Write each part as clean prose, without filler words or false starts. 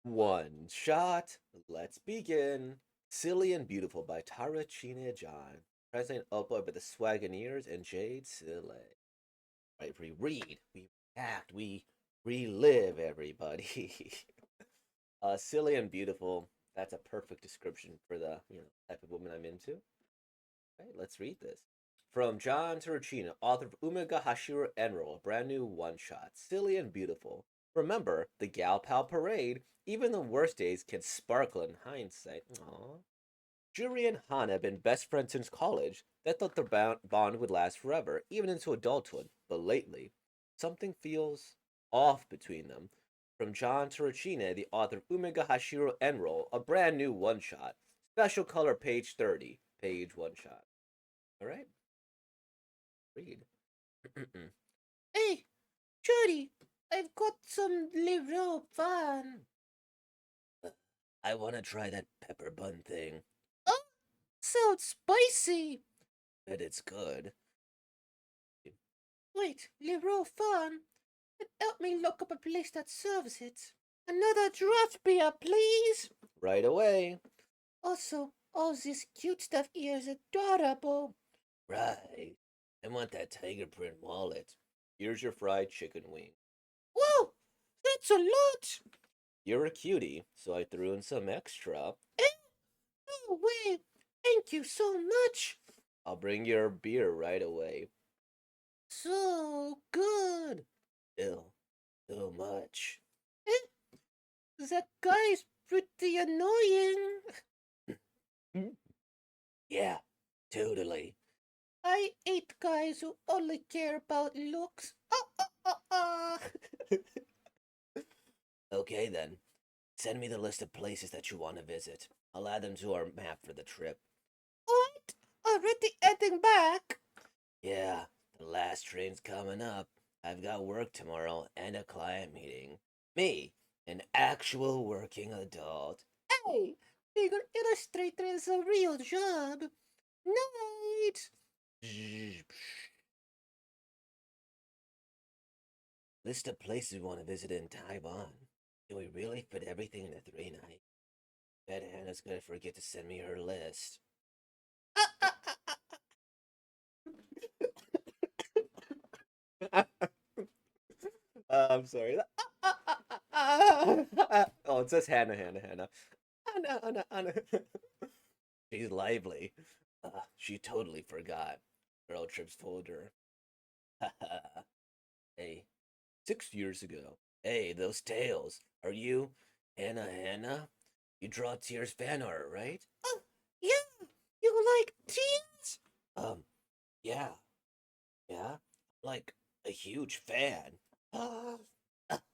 One shot. Let's begin. Silly and Beautiful by Tara China John. Translated upload by the Swagoneers and Jade Silly. Right, we read, we act, we relive everybody. Silly and Beautiful. That's a perfect description for the type of woman I'm into. Right, let's read this. From John Terracina, author of Umaga Hashira Enroll, a brand new one shot. Silly and Beautiful. Remember, the Gal Pal Parade, even the worst days can sparkle in hindsight. Aww. Juri and Hana have been best friends since college. They thought their bond would last forever, even into adulthood. But lately, something feels off between them. From John Terracina, the author of Umaga Hashiro Enroll, a brand new one shot. Special color page 30, page one shot. All right, read. Hey, Judy, I've got some little fun. I want to try that pepper bun thing. Oh, sounds spicy. Bet it's good. Wait, little fun? Help me look up a place that serves it. Another draft beer, please. Right away. Also, all this cute stuff here is adorable. Right. I want that tiger print wallet. Here's your fried chicken wing. Whoa, that's a lot. You're a cutie, so I threw in some extra. Eh? No way. Thank you so much. I'll bring your beer right away. So good. Still, so much. Eh? That guy's pretty annoying. Yeah, totally. I hate guys who only care about looks. Okay then. Send me the list of places that you want to visit. I'll add them to our map for the trip. What? Already heading back? Yeah, the last train's coming up. I've got work tomorrow and a client meeting. Me, an actual working adult. Hey, being an illustrator is a real job. Night. List of places we want to visit in Taiwan. Can we really fit everything into 3 nights? Bet Hannah's gonna forget to send me her list. Ah, ah, ah, ah, I'm sorry. Oh, it says Hannah. Hannah. She's lively. She totally forgot. Girl trips told her. Hey, 6 years ago. Hey, those tails. Are you Hannah? You draw Tears fan art, right? Oh, yeah. You like teens? Um, yeah, yeah. Like a huge fan.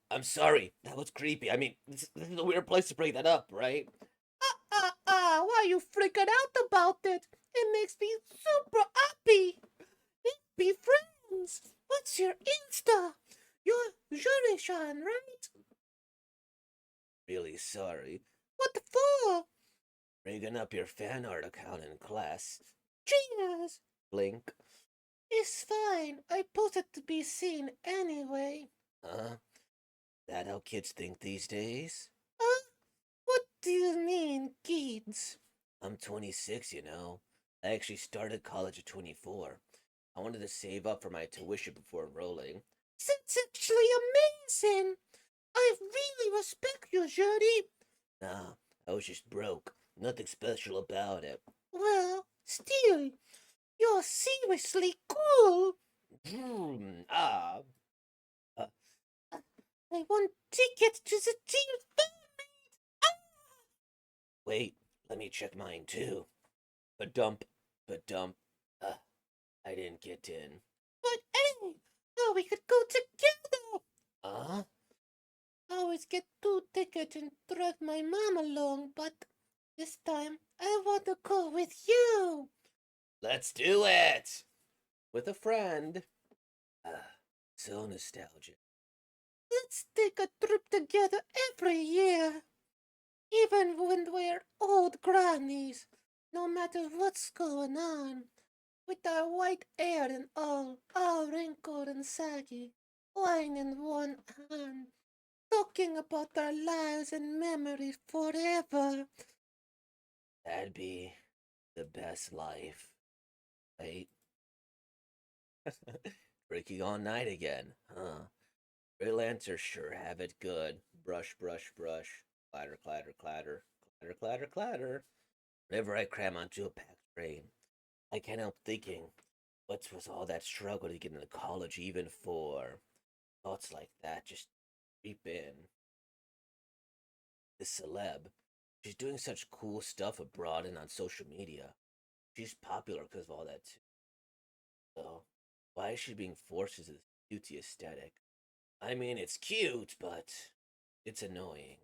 I'm sorry. That was creepy. I mean, this is a weird place to bring that up, right? Why are you freaking out about it? It makes me super happy. Let's be friends. What's your Insta? You're Jurishan, right? Really sorry. What for? Bringing up your fan art account in class. Cheers. Blink. It's fine. I posted to be seen anyway. Huh? That how kids think these days? Huh? What do you mean, kids? I'm 26, you know. I actually started college at 24. I wanted to save up for my tuition before enrolling. That's actually amazing. I really respect you, Jody. Nah, I was just broke. Nothing special about it. Well, still, you're seriously cool. Ah. Uh, I want tickets to the team fan. wait, let me check mine too. But dump. Uh, I didn't get in. But hey, now we could go together. Huh? I always get 2 tickets and drag my mom along, but this time I want to go with you. Let's do it! With a friend. Ah, so nostalgic. Let's take a trip together every year, even when we're old grannies, no matter what's going on. With our white hair and all wrinkled and saggy, wine in one hand. talking about our lives and memories forever. That'd be the best life, right? Drinking all night again, huh? Freelancers sure have it good. Brush, brush, brush. Clatter, clatter, clatter. Clatter, clatter, clatter. Whenever I cram onto a packed train, I can't help thinking, what was all that struggle to get into college even for? Thoughts like that just creep in. This celeb, she's doing such cool stuff abroad and on social media. She's popular because of all that too. So, why is she being forced into this beauty aesthetic? I mean, it's cute, but it's annoying.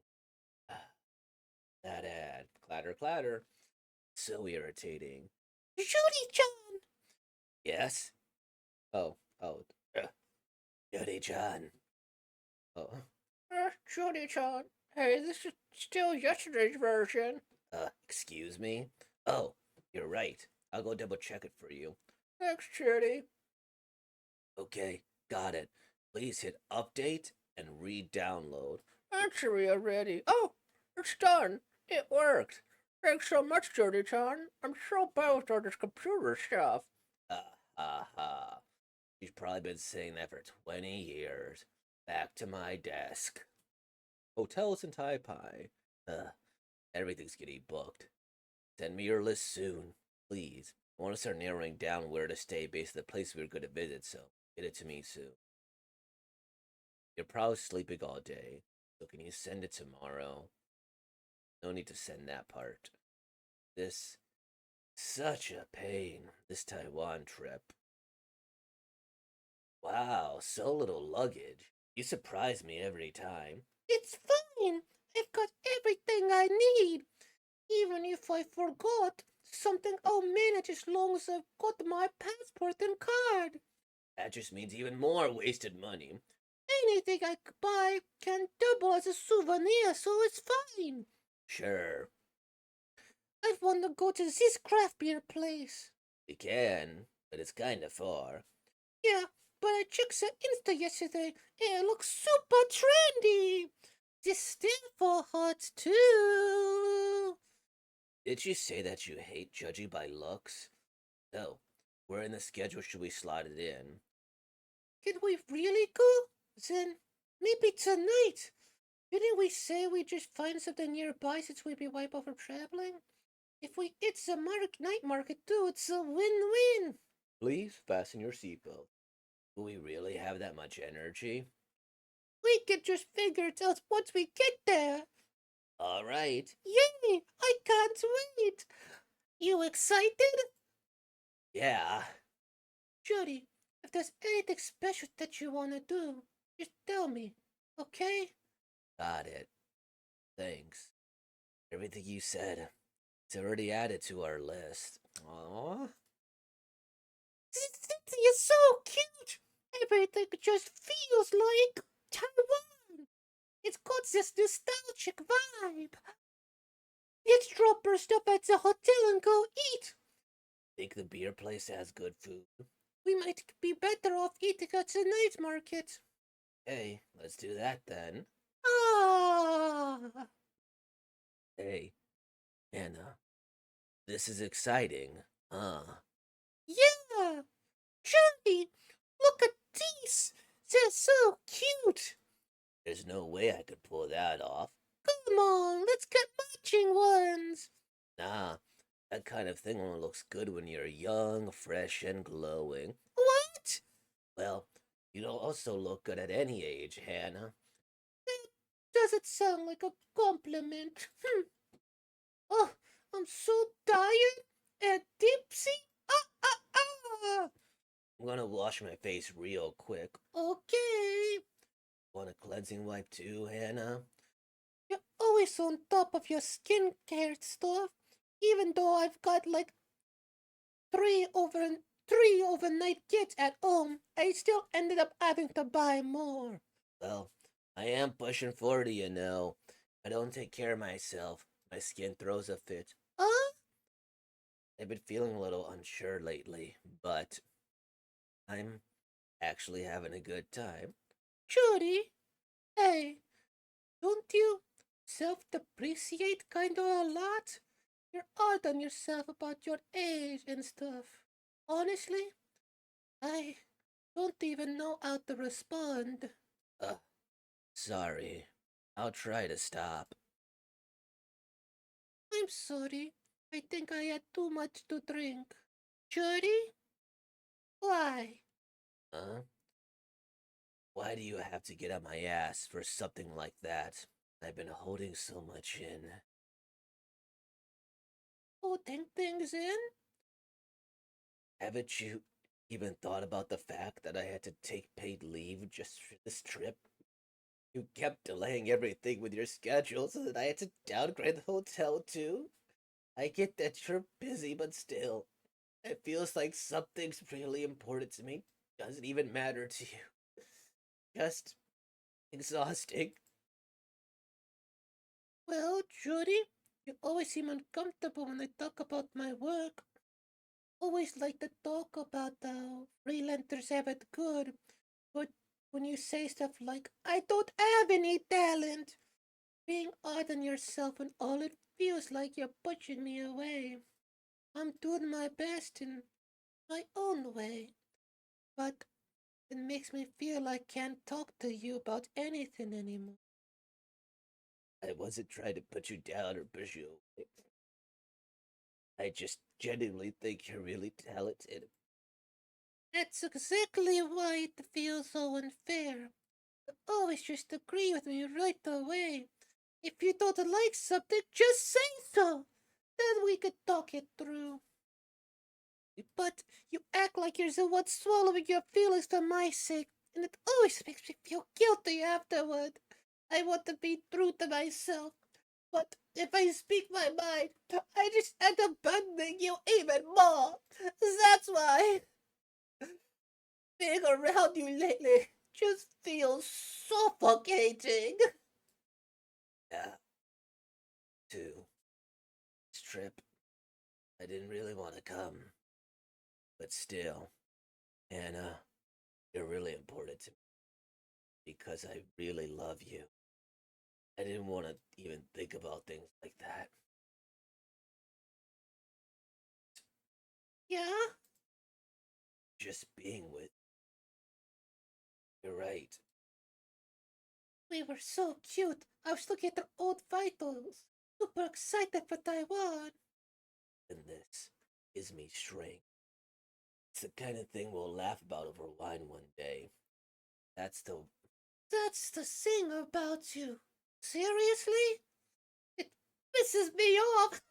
That ad, clatter, clatter, so irritating. Judy-chan! Yes? Oh, oh, uh, Jody John. Oh, Judy-chan. Hey, this is still yesterday's version. excuse me? Oh, you're right. I'll go double check it for you. Thanks, Judy. Okay, got it. Please hit update and re-download. Answer already. Oh, it's done. It worked. Thanks so much, Judy-chan. I'm so bad with all this computer stuff. Ha ha. She's probably been saying that for 20 years. Back to my desk. Hotels in Taipei. Everything's getting booked. Send me your list soon, please. I want to start narrowing down where to stay based on the place we're going to visit, so get it to me soon. You're probably sleeping all day, so can you send it tomorrow? No need to send that part. This such a pain, this Taiwan trip. Wow, so little luggage. You surprise me every time. It's fine. I've got everything I need. Even if I forgot something, I'll manage as long as I've got my passport and card. That just means even more wasted money. Anything I buy can double as a souvenir, so it's fine. Sure, I want to go to this craft beer place. we can, but it's kinda far. Yeah, but I checked the Insta yesterday and it looks super trendy. This Stanford hot too. Did you say that you hate judging by looks? No. Where in the schedule should we slot it in? Can we really go? Then maybe tonight. Didn't we say we just find something nearby since we be wipe off for traveling? If we hit the night market too, it's a win-win. Please fasten your seatbelt. Do we really have that much energy? We can just figure it out once we get there. All right. Yay! I can't wait. You excited? Yeah. Judy, if there's anything special that you want to do, just tell me, okay? Got it. Thanks. Everything you said. It's already added to our list. Aww. Cynthia is so cute. Everything just feels like Taiwan. It's got this nostalgic vibe. Let's drop our stuff at the hotel and go eat. Think the beer place has good food? We might be better off eating at the night market. Hey, let's do that then. Ah! Hey, Anna. This is exciting, huh? Yeah! Johnny, look at these! They're so cute! There's no way I could pull that off. Come on, let's get matching ones! Nah, that kind of thing only looks good when you're young, fresh, and glowing. What? Well, you don't also look good at any age, Hannah. That doesn't sound like a compliment. Oh, I'm so tired and tipsy. Ah, ah, ah! I'm gonna wash my face real quick. Okay. Want a cleansing wipe too, Hannah? You're always on top of your skincare stuff, even though I've got like three over three overnight kits at home. I still ended up having to buy more. Well, I am pushing 40, you know. I don't take care of myself. My skin throws a fit. Huh? I've been feeling a little unsure lately, but I'm actually having a good time. Judy? Hey, Don't you self-depreciate kind of a lot? You're hard on yourself about your age and stuff. Honestly, I don't even know how to respond. Uh, Sorry. I'll try to stop. I'm sorry. I think I had too much to drink. Jody? Why? Huh? Why do you have to get on my ass for something like that? I've been holding so much in. Holding things in? Haven't you even thought about the fact that I had to take paid leave just for this trip? You kept delaying everything with your schedule so that I had to downgrade the hotel too. I get that you're busy, but still, it feels like something's really important to me doesn't even matter to you. Just exhausting. Well, Jody, you always seem uncomfortable when I talk about my work. Always like to talk about how freelancers have it good, but when you say stuff like, I don't have any talent, being hard on yourself and all it feels like you're pushing me away. I'm doing my best in my own way, but it makes me feel I can't talk to you about anything anymore. I wasn't trying to put you down or push you away. I just genuinely think you're really talented. That's exactly why it feels so unfair. You always just agree with me right away. If you don't like something, just say so. Then we could talk it through. But you act like you're the one swallowing your feelings for my sake, and it always makes me feel guilty afterward. I want to be true to myself, but if I speak my mind, I just end up burdening you even more. That's why being around you lately just feels suffocating. Yeah, too. This trip, I didn't really want to come. But still, Anna, you're really important to me because I really love you. I didn't want to even think about things like that. Yeah? Just being with you. You're right. We were so cute. I was looking at their old vitals. Super excited for Taiwan. And this gives me strength. It's the kind of thing we'll laugh about over wine one day. That's the. That's the thing about you. Seriously? It pisses me off.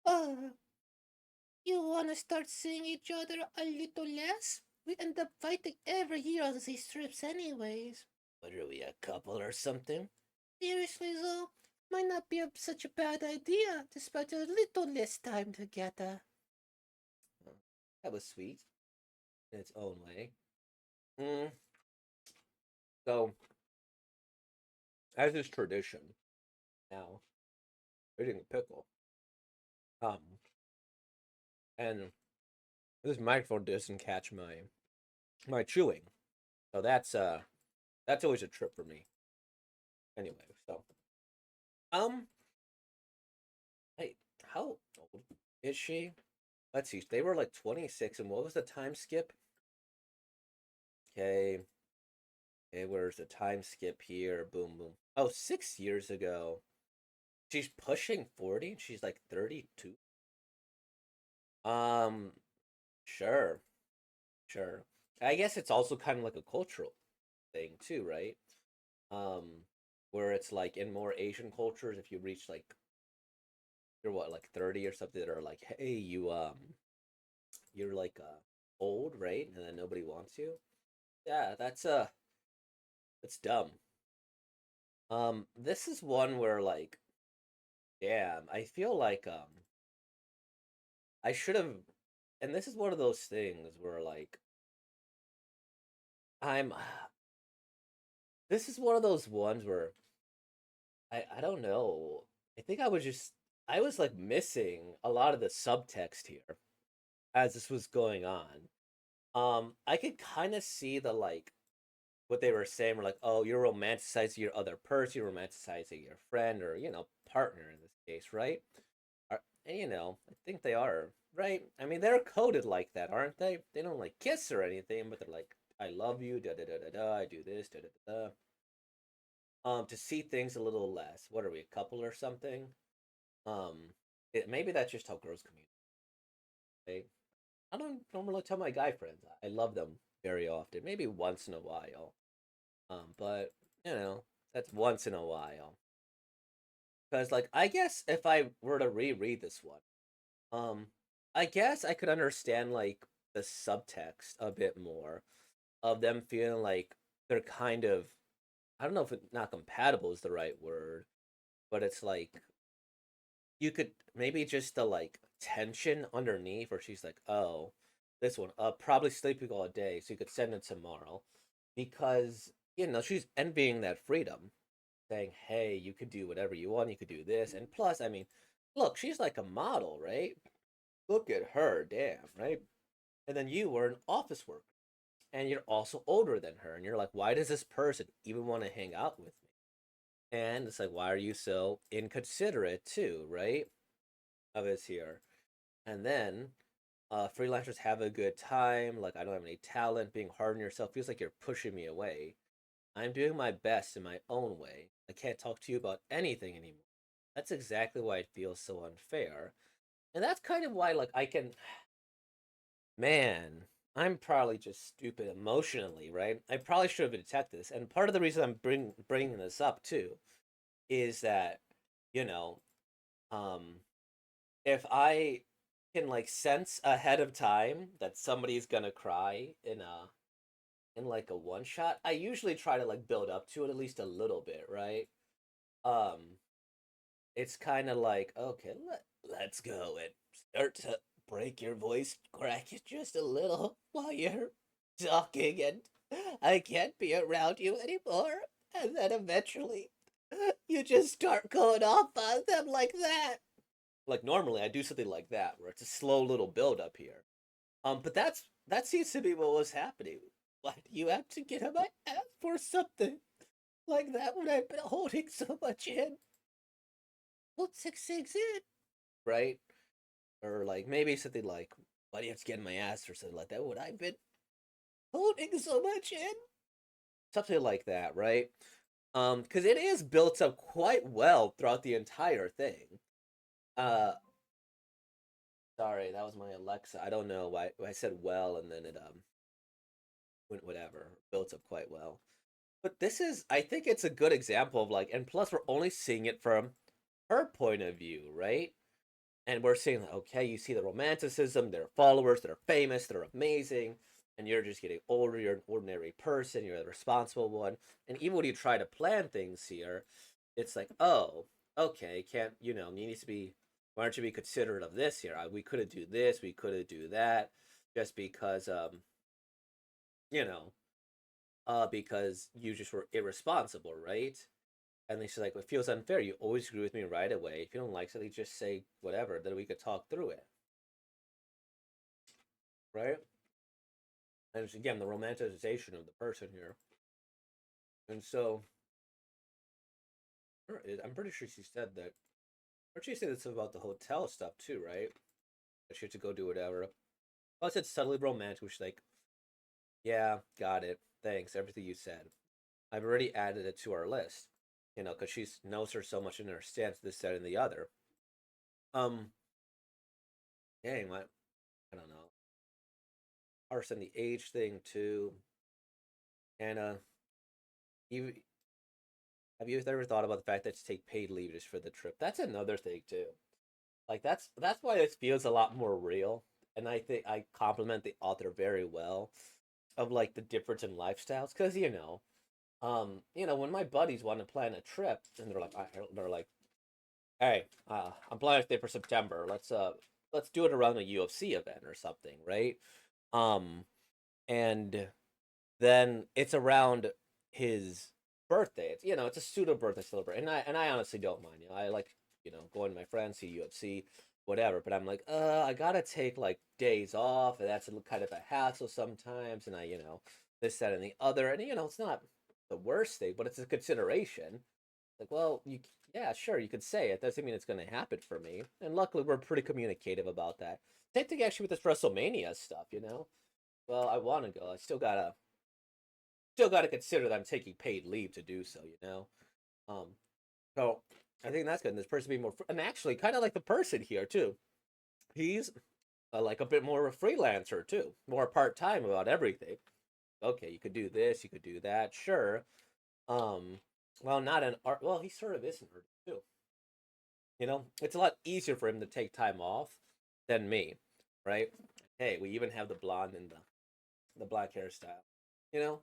uh, you wanna start seeing each other a little less? We end up fighting every year on these trips anyways. What are we, a couple or something? Seriously though, might not be such a bad idea to spend a little less time together. Well, that was sweet in its own way. Mm, so, as is tradition, now, eating a pickle. Um, and this microphone doesn't catch my chewing. So that's always a trip for me. Anyway, so um hey, how old is she? Let's see. They were like 26 and what was the time skip? Okay. Okay, where's the time skip here? Boom boom. Oh, 6 years ago. She's pushing 40 and she's like 32. Um, sure. Sure. I guess it's also kind of like a cultural thing too, right? Um, where it's like in more Asian cultures, if you reach like you're what like 30 or something that are like, hey, you're like old, right? And then nobody wants you. Yeah, that's dumb. This is one where like, damn, I feel like I should have, and this is one of those things where like I'm. This is one of those ones where I don't know. I think I was like missing a lot of the subtext here as this was going on. I could kind of see the like what they were saying were like, oh, you're romanticizing your other person, you're romanticizing your friend or partner in this case, right? And I think they are, right? I mean, they're coded like that, aren't they? They don't like kiss or anything, but they're like, I love you, da da da da da. I do this, da da da da. To see things a little less. What are we, a couple or something? Um, maybe that's just how girls communicate. I don't really tell my guy friends. I love them very often. Maybe once in a while. But that's once in a while. Because like I guess if I were to reread this one, um, I guess I could understand like the subtext a bit more of them feeling like they're kind of, I don't know if not compatible is the right word, but it's like you could maybe just the like tension underneath where she's like, oh, this one probably sleeping all day, so you could send it tomorrow, because she's envying that freedom, saying, hey, you could do whatever you want, you could do this, and plus, I mean, look, she's like a model, right? Look at her, damn, right? And then you were an office worker, and you're also older than her, and you're like, why does this person even want to hang out with me? And it's like, why are you so inconsiderate too, right? Of us here. And then freelancers have a good time. Like, I don't have any talent. Being hard on yourself feels like you're pushing me away. I'm doing my best in my own way. I can't talk to you about anything anymore. That's exactly why it feels so unfair. And that's kind of why, like, I can. Man, I'm probably just stupid emotionally, right? I probably should have detected this. And part of the reason I'm bringing this up, too, is that, you know, um, if I can like sense ahead of time that somebody's gonna cry in like a one shot, I usually try to like build up to it at least a little bit, right? Um, it's kind of like, okay, let's go and start to break your voice, crack it just a little while you're talking, and I can't be around you anymore. And then eventually, you just start going off on them like that. Like normally I do something like that where it's a slow little build up here. But that seems to be what was happening. Why do you have to get on my ass for something like that when I've been holding so much in? Well, 6 in, right? Or like maybe something like, why do you have to get in my ass or something like that when I've been holding so much in? Something like that, right? Because it is built up quite well throughout the entire thing. Uh, Sorry, that was my Alexa. I don't know why I said well and then it went whatever. Built up quite well. But this is, I think it's a good example of like, and plus we're only seeing it from her point of view, right? And we're seeing like, okay, you see the romanticism, they're followers, they're famous, they're amazing, and you're just getting older, you're an ordinary person, you're the responsible one. And even when you try to plan things here, it's like, oh, okay, can't, you need to be, why don't you be considerate of this here? We could have do this, we could have do that, just because, you know, because you just were irresponsible, right? And she's like, it feels unfair. You always agree with me right away. If you don't like something, just say whatever, then we could talk through it, right? And it's again the romanticization of the person here. And so I'm pretty sure she said that. Or she said this about the hotel stuff too, right? That she had to go do whatever. Well, I said subtly romantic, which like, yeah, got it. Thanks, everything you said. I've already added it to our list. Because she knows her so much and understands this, that, and the other. Um, dang, I don't know. Arson, the age thing too. And you have you ever thought about the fact that to take paid leave just for the trip? That's another thing too. Like that's why it feels a lot more real. And I think I compliment the author very well of like the difference in lifestyles. Cause when my buddies want to plan a trip and they're like, hey, I'm planning to stay for September. Let's do it around a UFC event or something, right? Um and then it's around his birthday. It's a pseudo birthday celebration, and I honestly don't mind. I like going to my friends, see UFC, whatever. But I'm like, I gotta take like days off, and that's kind of a hassle sometimes. And this, that, and the other. And it's not the worst thing, but it's a consideration. Like, well, yeah, sure, you could say it. Doesn't mean it's going to happen for me. And luckily, we're pretty communicative about that. Same thing actually with this WrestleMania stuff. Well, I want to go. I still gotta consider that I'm taking paid leave to do so. Um, so I think that's good. And this person being more, and actually, kind of like the person here too. He's like a bit more of a freelancer too, more part time about everything. Okay, you could do this, you could do that, sure. Um, well, not an art. Well, he sort of is an artist too. It's a lot easier for him to take time off than me, right? Hey, we even have the blonde and the black hairstyle. You know,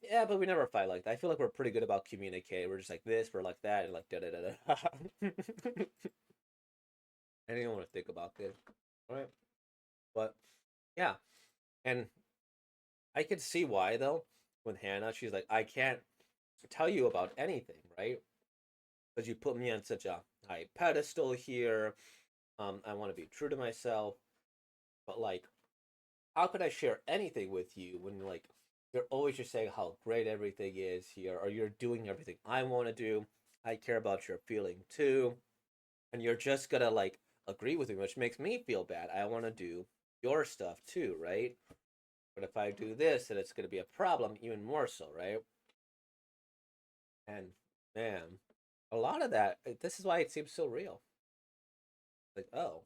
yeah, but we never fight like that. I feel like we're pretty good about communicating. We're just like this, we're like that, and like da da da da. I didn't want to think about this, right? But yeah, and I could see why though. With Hannah, she's like, I can't tell you about anything, right? Because you put me on such a high pedestal here. I want to be true to myself, but like, how could I share anything with you when like you're always just saying how great everything is here, or you're doing everything I want to do. I care about your feeling too, and you're just gonna like agree with me, which makes me feel bad. I want to do your stuff too, right? But if I do this, then it's gonna be a problem even more so, right? And man, a lot of that. This is why it seems so real. Like, oh,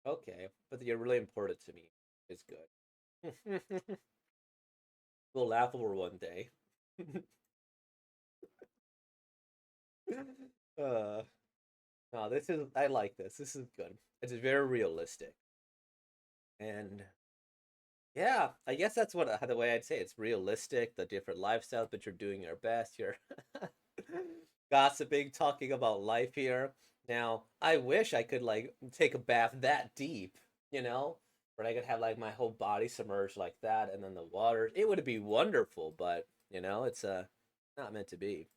okay, but you're really important to me. It's good. We'll laugh over one day. uh, no, I like this. This is good. It's very realistic, and yeah, I guess that's what the way I'd say it's realistic. The different lifestyles, but you're doing your best. You're gossiping, talking about life here. Now, I wish I could like take a bath that deep, you know, where I could have like my whole body submerged like that, and then the water. It would be wonderful, but it's not meant to be.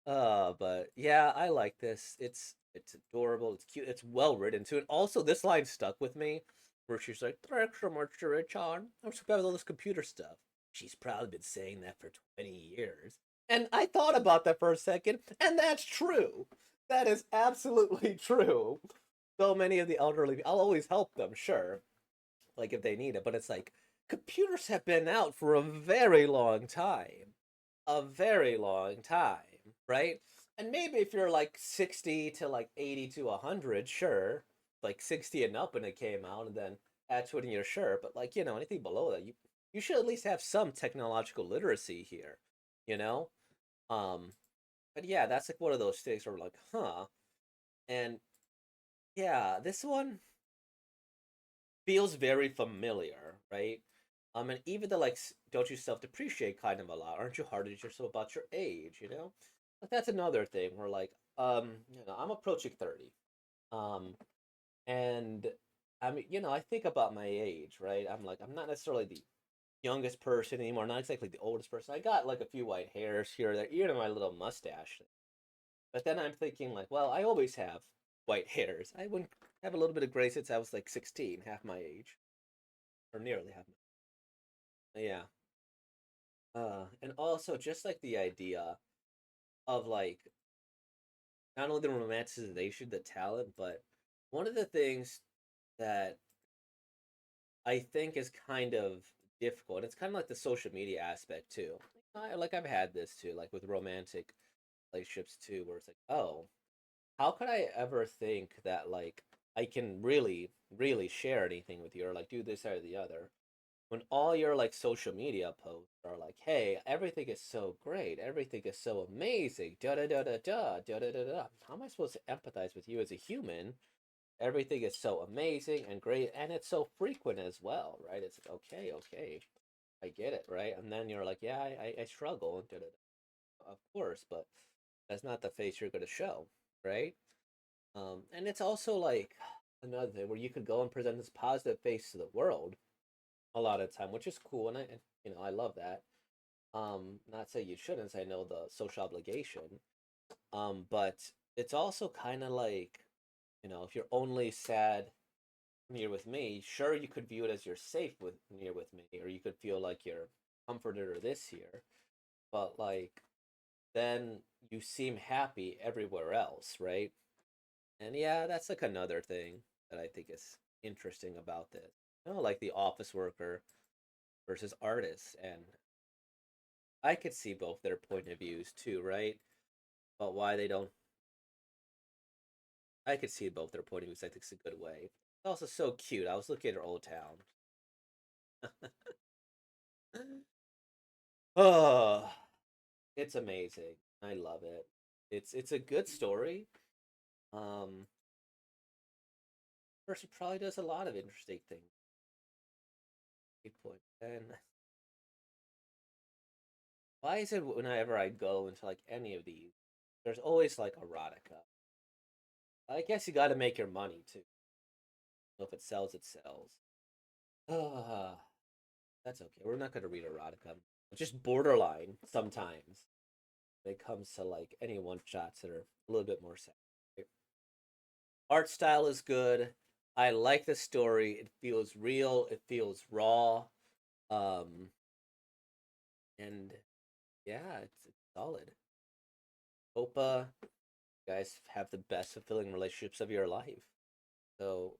But yeah, I like this. It's adorable. It's cute. It's well written too. And also, this line stuck with me, where she's like, "Thanks so much, Richard. I'm so proud of all this computer stuff." She's probably been saying that for 20 years. And I thought about that for a second, and that's true. That is absolutely true. So many of the elderly, I'll always help them, sure, like if they need it. But it's like computers have been out for a very long time, a very long time, right? And maybe if you're like 60 to like 80 to 100, sure, like 60 and up when it came out, and then at 20 you're sure, but like anything below that, you should at least have some technological literacy here, you know. Um, but yeah, that's like one of those things where we're like, huh, and yeah, this one feels very familiar, right? And even the like, don't you self depreciate kind of a lot? Aren't you hard on yourself about your age? Like that's another thing where like, I'm approaching 30, um, and I mean, I think about my age, right? I'm like, I'm not necessarily the youngest person anymore, not exactly the oldest person. I got like a few white hairs here or there, even my little mustache. But then I'm thinking like, well, I always have white hairs. I wouldn't have a little bit of gray since I was like 16, half my age, or nearly half. Yeah. And also just like the idea of like not only the romanticization, the talent, but one of the things that I think is kind of difficult. It's kind of like the social media aspect too. Like I've had this too, like with romantic relationships too, where it's like, oh, how could I ever think that like I can really, really share anything with you or like do this or the other? When all your like social media posts are like, "Hey, everything is so great, everything is so amazing," da da da da da da da da da. How am I supposed to empathize with you as a human? Everything is so amazing and great, and it's so frequent as well, right? It's like, okay, okay, I get it, right? And then you're like, yeah, I struggle, da da da. Of course, but that's not the face you're gonna show, right? And it's also like another thing where you could go and present this positive face to the world a lot of time, which is cool, and I love that. Not say you shouldn't, say I know the social obligation. But it's also kind of like, if you're only sad near with me, sure you could view it as you're safe with near with me, or you could feel like you're comforted or this here, but like then you seem happy everywhere else, right? And yeah, that's like another thing that I think is interesting about this. You know, like the office worker versus artists, and I could see both their point of views too, right? But why they don't I could see both their point of views. I think it's a good way. It's also so cute. I was looking at Old Town. Oh, it's amazing. I love it. It's a good story. Um, person probably does a lot of interesting things. Good point. And why is it whenever I go into like any of these, there's always like erotica? I guess you got to make your money too. So if it sells, it sells. Ah, that's okay. We're not gonna read erotica. Just borderline sometimes when it comes to like any one shots that are a little bit more sad. Art style is good. I like the story. It feels real. It feels raw. Um, and yeah, it's solid. Hope you guys have the best fulfilling relationships of your life. So,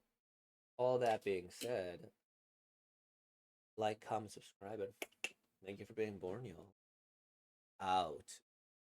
all that being said, like, comment, subscribe, and thank you for being born, y'all. Out.